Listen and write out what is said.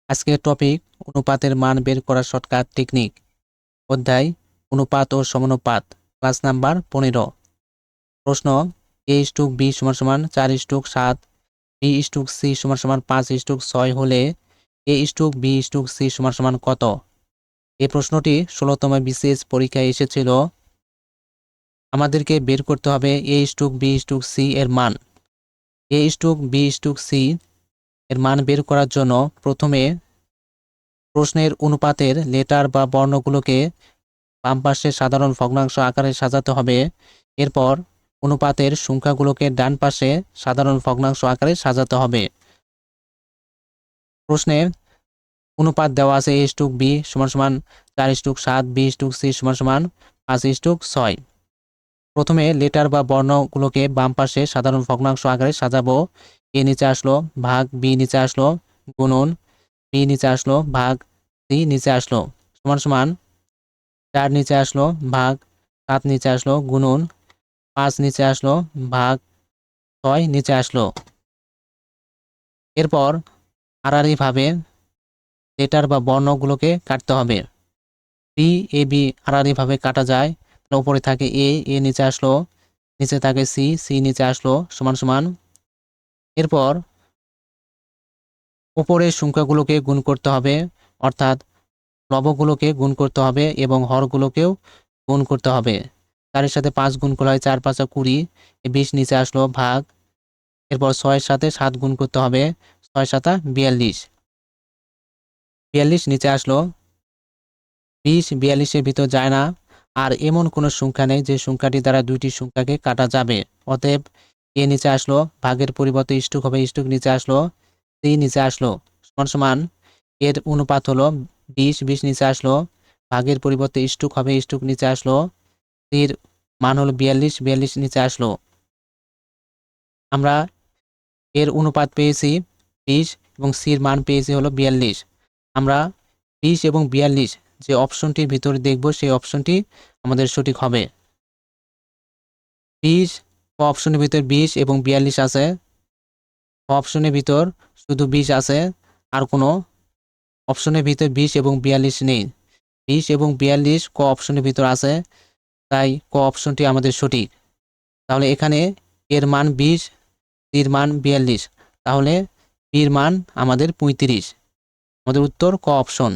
আজকের টপিক অনুপাতের মান বের করার শর্টকাট টেকনিক। অধ্যায় অনুপাত ও সমানুপাত, ক্লাস নাম্বার 15। প্রশ্ন: a/b = 4:7, b/c = 5:6 হলে a/b/c = কত? এই প্রশ্নটি 16তম বিসিএস পরীক্ষায় এসেছিল। আমাদেরকে বের করতে হবে a/b/c এর মান। a/b/c এর মান বের করার জন্য প্রথমে প্রশ্নের অনুপাতের লেটার বা বর্ণগুলোকে বাম পাশে সাধারণ ভগ্নাংশ আকারে সাজাতে হবে। এরপর অনুপাতের সংখ্যাগুলোকে ডান পাশে সাধারণ ভগ্নাংশ আকারে সাজাতে হবে। প্রশ্নে অনুপাত দেওয়া আছে a/b = 4:7, b/c = 5:6। প্রথমে লেটার বা বর্ণগুলোকে বাম পাশে সাধারণ ভগ্নাংশ আকারে সাজাবো। a নিচে আসলো, ভাগ b নিচে আসলো, গুণন b নিচে আসলো, ভাগ c নিচে আসলো, সমান সমান 4 নিচে আসলো, ভাগ 7 নিচে আসলো, গুণন 5 নিচে আসলো, ভাগ 6 নিচে আসলো। এরপর আড়াআড়িভাবে লেটার বা বর্ণগুলোকে কাটতে হবে। বি এ বি আড়াআড়িভাবে কাটা যায়। উপরে থাকে এ নিচে আসলো, নিচে থাকে সি নিচে আসলো, সমান সমান। এরপর উপরের সংখ্যাগুলোকে গুণ করতে হবে, অর্থাৎ লবগুলোকে গুণ করতে হবে এবং হরগুলোকেও গুণ করতে হবে। 4 এর সাথে 5 গুণ করলে হয় 4 × 5 = 20, 20 নিচে আসলো, ভাগ। এরপর 6 এর সাথে 7 গুণ করতে হবে, 6 × 7 = 42, 42 নিচে আসলো। 20 42 এর ভিতর যায় না, আর এমন কোনো সংখ্যা নেই যে সংখ্যাটি দ্বারা দুইটি সংখ্যাকে কাটা যাবে। অতএব এ নিচে আসলো, ভাগের পরিবর্তে ইষ্টক হবে, ইষ্টক নিচে আসলো, সি নিচে আসলো, সমান সমান। এর অনুপাত হলো 20, 20 নিচে আসলো, ভাগের পরিবর্তে ইষ্টক হবে, ইষ্টক নিচে আসলো, সির মান হলো 42, 42 নিচে আসলো। আমরা এর অনুপাত পেয়েছি 20 এবং সির মান পেয়েছি হলো 42। আমরা 20 এবং 42 যে অপশনটির ভিতরে দেখব সেই অপশনটি আমাদের সঠিক হবে। 20 অপশনের ভিতর 20 এবং 42 আছে, অপশনের ভিতর শুধু 20 আছে, আর কোনো অপশনের ভিতর 20 এবং 42 নেই। 20 এবং 42 অপশনের ভিতর আছে, তাই অপশনটি আমাদের সঠিক। তাহলে এখানে এর মান 20, সির মান 42, তাহলে বির মান আমাদের 35। আমাদের উত্তর অপশন।